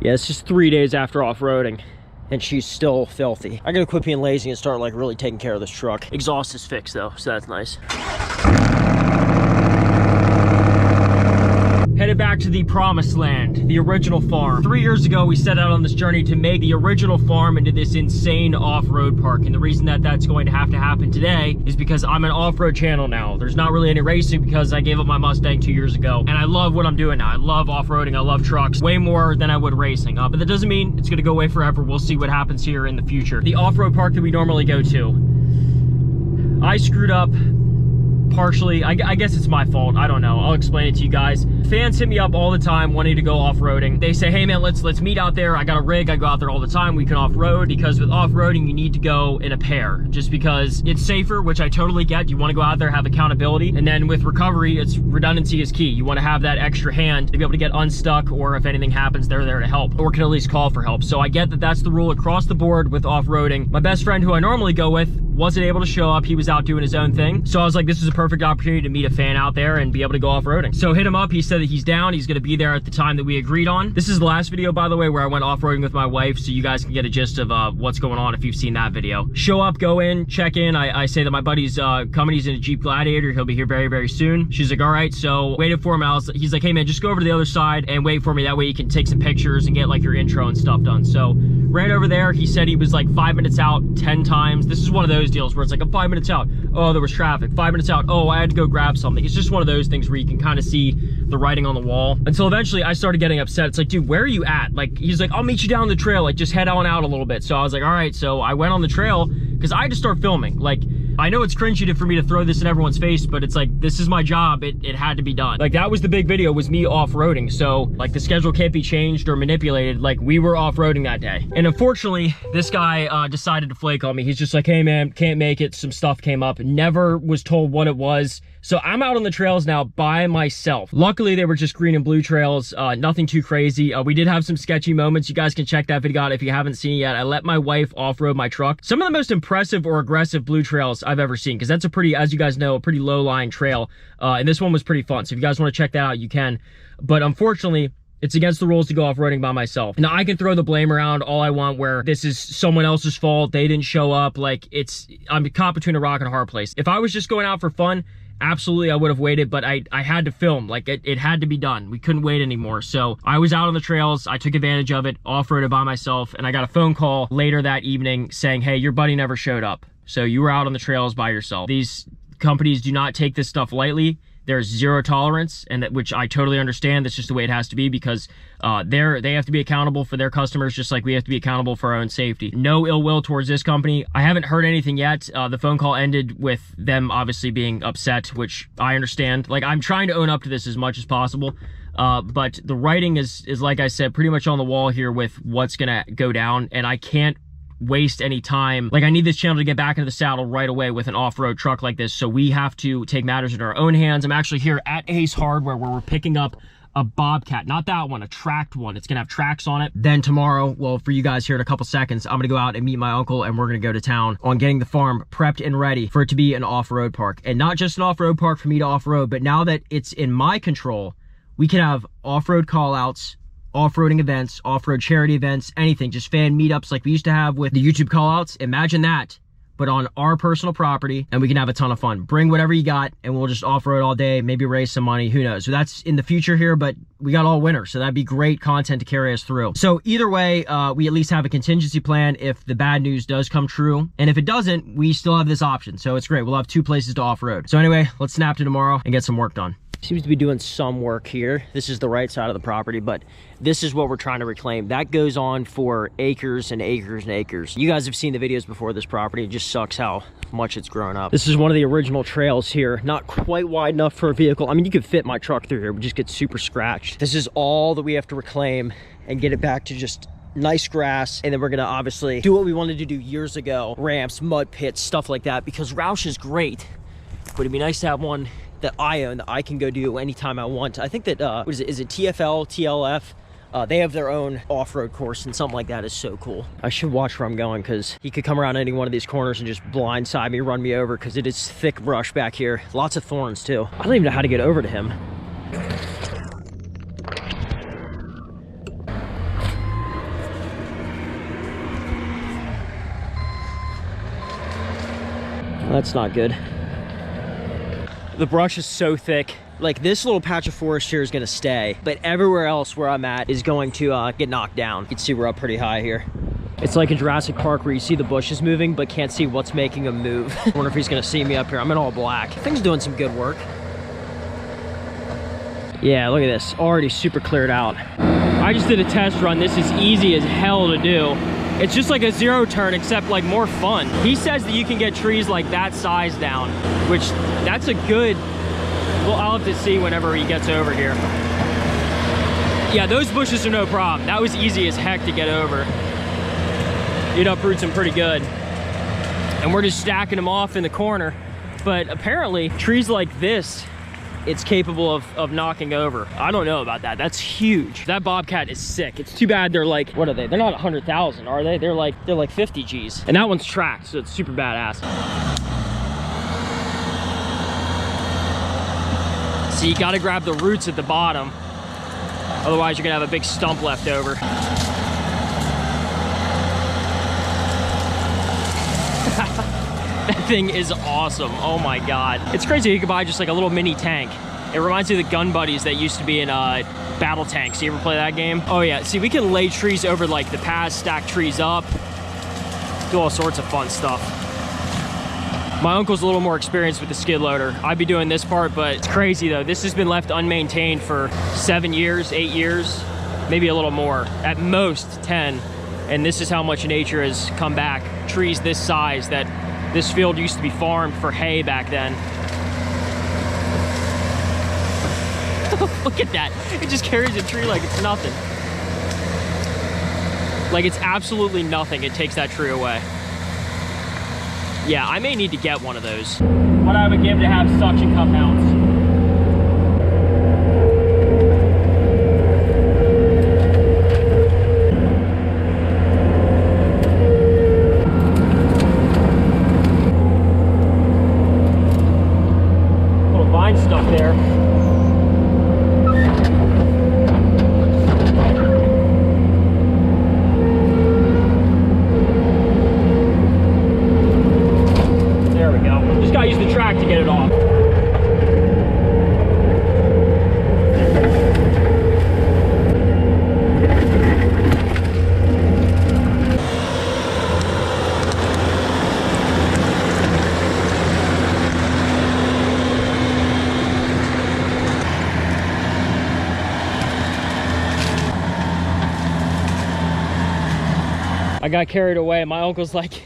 Yeah, it's just 3 days after off-roading, and she's still filthy. I gotta quit being lazy and start like really taking care of this truck. Exhaust is fixed though, so that's nice. Headed back to the promised land, the original farm. 3 years ago, we set out on this journey to make the original farm into this insane off-road park. And the reason that that's going to happen today is because I'm an off-road channel now. There's not really any racing because I gave up my Mustang 2 years ago. And I love what I'm doing now. I love off-roading, I love trucks, way more than I would racing. But that doesn't mean it's gonna go away forever. We'll see what happens here in the future. The off-road park that we normally go to, I screwed up. Partially, I guess it's my fault. I don't know. I'll explain it to you guys. Fans hit me up all the time wanting to go off-roading. They say, hey man, let's meet out there. I got a rig. I go out there all the time. We can off-road, because with off-roading, you need to go in a pair just because it's safer, which I totally get. You want to go out there, have accountability. And then with recovery, it's redundancy is key. You want to have that extra hand to be able to get unstuck, or if anything happens, they're there to help, or can at least call for help. So I get that that's the rule across the board with off-roading. My best friend, who I normally go with, wasn't able to show up. He was out doing his own thing. So I was like, this is a perfect opportunity to meet a fan out there and be able to go off-roading. So hit him up. He said that he's down. He's going to be there at the time that we agreed on. This is the last video, by the way, where I went off-roading with my wife, so you guys can get a gist of what's going on if you've seen that video. Show up, go in, check in. I say that my buddy's coming. He's in a Jeep Gladiator. He'll be here very, very soon. She's like, all right. So waited for him. He's like, hey man, just go over to the other side and wait for me. That way you can take some pictures and get like your intro and stuff done. So ran over there. He said he was like 5 minutes out 10 times. This is one of those deals where it's like, I'm 5 minutes out. Oh, there was traffic. 5 minutes out. Oh, I had to go grab something. It's just one of those things where you can kind of see the writing on the wall. Until eventually I started getting upset. It's like, dude, where are you at? Like, he's like, I'll meet you down the trail. Like, just head on out a little bit. So I was like, all right. So I went on the trail because I had to start filming. Like, I know it's cringy for me to throw this in everyone's face, but it's like, this is my job. It had to be done. Like, that was the big video, was me off-roading. So like, the schedule can't be changed or manipulated. Like, we were off-roading that day. And unfortunately, this guy decided to flake on me. He's just like, hey man, can't make it. Some stuff came up. Never was told what it was. So I'm out on the trails now by myself. Luckily, they were just green and blue trails, nothing too crazy. We did have some sketchy moments. You guys can check that video out if you haven't seen it yet. I let my wife off-road my truck. Some of the most impressive or aggressive blue trails I've ever seen, because that's a pretty, as you guys know, a pretty low-lying trail. And this one was pretty fun. So if you guys want to check that out, you can. But unfortunately, it's against the rules to go off-roading by myself. Now, I can throw the blame around all I want, where this is someone else's fault. They didn't show up. Like, I'm caught between a rock and a hard place. If I was just going out for fun, absolutely, I would have waited, but I had to film. Like, it had to be done. We couldn't wait anymore. So I was out on the trails. I took advantage of it, off-roaded by myself, and I got a phone call later that evening saying, hey, your buddy never showed up. So you were out on the trails by yourself. These companies do not take this stuff lightly. There's zero tolerance, and which I totally understand. That's just the way it has to be, because they have to be accountable for their customers, just like we have to be accountable for our own safety. No ill will towards this company. I haven't heard anything yet. The phone call ended with them obviously being upset, which I understand. Like, I'm trying to own up to this as much as possible. But the writing is like I said, pretty much on the wall here with what's gonna go down, and I can't waste any time. Like, I need this channel to get back into the saddle right away with an off-road truck like this, so we have to take matters into our own hands. I'm actually here at Ace Hardware, where we're picking up a Bobcat, not that one, a tracked one. It's gonna have tracks on it. Then tomorrow, well, for you guys here in a couple seconds, I'm gonna go out and meet my uncle, and we're gonna go to town on getting the farm prepped and ready for it to be an off-road park. And not just an off-road park for me to off-road, but now that it's in my control, we can have off-road call-outs, off-roading events, off-road charity events, anything, just fan meetups like we used to have with the YouTube call-outs. Imagine that, but on our personal property, and we can have a ton of fun. Bring whatever you got, and we'll just off-road all day, maybe raise some money, who knows. So that's in the future here, but we got all winter, so that'd be great content to carry us through. So either way, we at least have a contingency plan if the bad news does come true. And if it doesn't, we still have this option. So it's great. We'll have 2 places to off-road. So anyway, let's snap to tomorrow and get some work done. Seems to be doing some work here. This is the right side of the property, but this is what we're trying to reclaim. That goes on for acres and acres and acres. You guys have seen the videos before this property. It just sucks how much it's grown up. This is one of the original trails here. Not quite wide enough for a vehicle. I mean, you could fit my truck through here, but just get super scratched. This is all that we have to reclaim and get it back to just nice grass. And then we're gonna obviously do what we wanted to do years ago. Ramps, mud pits, stuff like that, because RAUSCH is great, but it'd be nice to have one that I own, that I can go do anytime I want. I think that, what is it TFL, TLF? They have their own off-road course, and something like that is so cool. I should watch where I'm going, because he could come around any one of these corners and just blindside me, run me over, because it is thick brush back here. Lots of thorns too. I don't even know how to get over to him. That's not good. The brush is so thick. Like, this little patch of forest here is gonna stay, but everywhere else where I'm at is going to get knocked down. You can see we're up pretty high here. It's like in Jurassic Park where you see the bushes moving, but can't see what's making them move. I wonder if he's gonna see me up here. I'm in all black. Thing's doing some good work. Yeah, look at this, already super cleared out. I just did a test run. This is easy as hell to do. It's just like a zero turn, except like more fun. He says that you can get trees like that size down, which that's a good, well, I'll have to see whenever he gets over here. Yeah, those bushes are no problem. That was easy as heck to get over. It uproots them pretty good. And we're just stacking them off in the corner. But apparently, trees like this, it's capable of knocking over. I don't know about that. That's huge. That bobcat is sick. It's too bad they're like, what are they? They're not 100,000, are they? They're like 50 G's. And that one's tracked, so it's super badass. So you gotta grab the roots at the bottom. Otherwise, you're gonna have a big stump left over. That thing is awesome. Oh my God. It's crazy you could buy just like a little mini tank. It reminds me of the gun buddies that used to be in battle tanks. You ever play that game? Oh yeah, see, we can lay trees over like the paths, stack trees up, do all sorts of fun stuff. My uncle's a little more experienced with the skid loader. I'd be doing this part, but it's crazy though. This has been left unmaintained for 7 years, 8 years, maybe a little more, at most 10. And this is how much nature has come back. Trees this size that this field used to be farmed for hay back then. Look at that. It just carries a tree like it's nothing. Like it's absolutely nothing. It takes that tree away. Yeah, I may need to get one of those. What I would give to have suction cup mounts. Stuff there. There we go. Just gotta use the track to get it off. I got carried away. My uncle's like,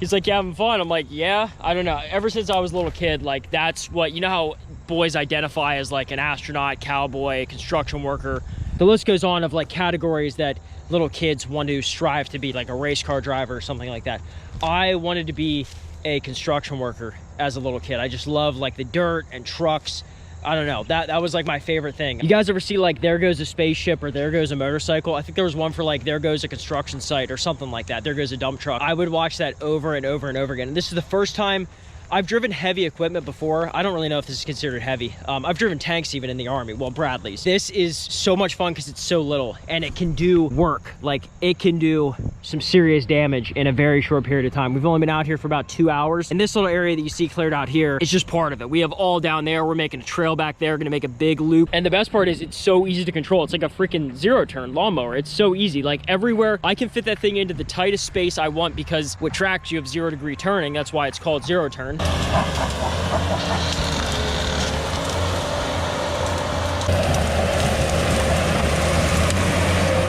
he's like, you having fun? I'm like, yeah, I don't know. Ever since I was a little kid, like that's what, you know how boys identify as like an astronaut, cowboy, construction worker. The list goes on of like categories that little kids want to strive to be, like a race car driver or something like that. I wanted to be a construction worker as a little kid. I just love like the dirt and trucks. I don't know, that was like my favorite thing. You guys ever see like There Goes a Spaceship or There Goes a Motorcycle? I think there was one for like There Goes a Construction Site or something like that. There Goes a Dump Truck. I would watch that over and over and over again. And this is the first time I've driven heavy equipment before. I don't really know if this is considered heavy. I've driven tanks even in the Army, well, Bradley's. This is so much fun because it's so little and it can do work. Like it can do some serious damage in a very short period of time. We've only been out here for about 2 hours, and this little area that you see cleared out here is just part of it. We have all down there. We're making a trail back there, gonna make a big loop. And the best part is it's so easy to control. It's like a freaking zero turn lawnmower. It's so easy. Like everywhere, I can fit that thing into the tightest space I want because with tracks, you have 0 degree turning. That's why it's called zero turn.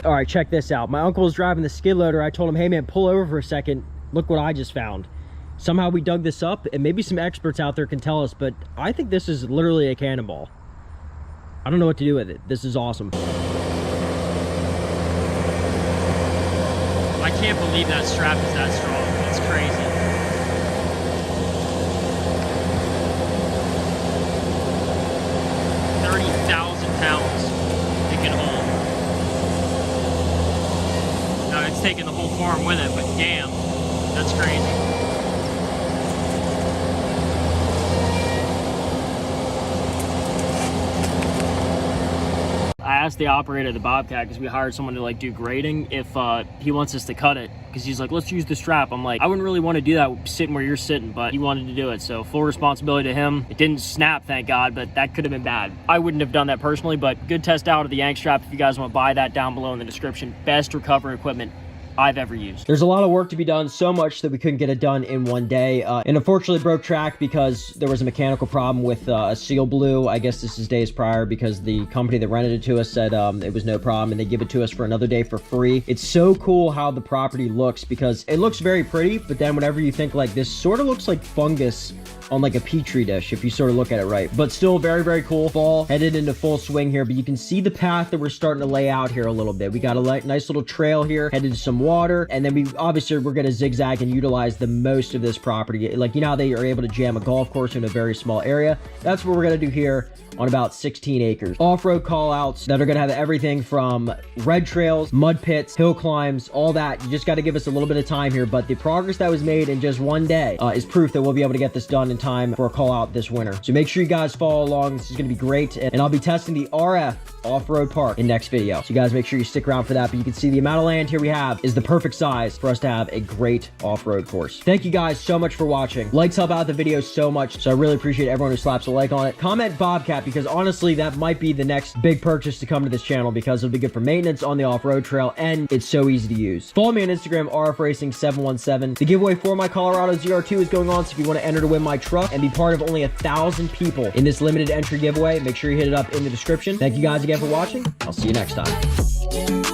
All right, check this out. My uncle was driving the skid loader. I told him, hey man, pull over for a second. Look what I just found. Somehow we dug this up, and maybe some experts out there can tell us, but I think this is literally a cannonball. I don't know what to do with it. This is awesome. I can't believe that strap is that strong. It's crazy. Pounds it can hold. Now it's taking the whole farm with it, but damn, that's crazy. I asked the operator of the Bobcat, because we hired someone to like do grading, if he wants us to cut it, because he's like, let's use the strap. I'm like, I wouldn't really want to do that sitting where you're sitting, but he wanted to do it, so full responsibility to him. It didn't snap, thank God, but that could have been bad. I wouldn't have done that personally, but good test out of the Yank strap. If you guys want to buy that, down below in the description. Best recovery equipment I've ever used. There's a lot of work to be done, so much that we couldn't get it done in one day. And unfortunately broke track because there was a mechanical problem with a seal blew. I guess this is days prior, because the company that rented it to us said it was no problem, and they give it to us for another day for free. It's so cool how the property looks, because it looks very pretty, but then whenever you think like this sort of looks like fungus on like a petri dish, if you sort of look at it right. But still very, very cool. Fall headed into full swing here, but you can see the path that we're starting to lay out here a little bit. We got a nice little trail here headed to some water, and then we're going to zigzag and utilize the most of this property. Like, you know how they are able to jam a golf course in a very small area? That's what we're going to do here on about 16 acres. Off-road call-outs that are going to have everything from red trails, mud pits, hill climbs, all that. You just got to give us a little bit of time here, but the progress that was made in just one day is proof that we'll be able to get this done in time for a call-out this winter. So make sure you guys follow along. This is going to be great, and I'll be testing the RF off-road park in next video. So you guys make sure you stick around for that, but you can see the amount of land here we have is the perfect size for us to have a great off-road course. Thank you guys so much for watching. Likes help out the video so much, so I really appreciate everyone who slaps a like on it. Comment Bobcat, because honestly, that might be the next big purchase to come to this channel, because it'll be good for maintenance on the off-road trail, and it's so easy to use. Follow me on Instagram, RFRacing717. The giveaway for my Colorado Zr2 is going on, so if you want to enter to win my truck and be part of only 1,000 people in this limited entry giveaway, make sure you hit it up in the description. Thank you guys again for watching. I'll see you next time.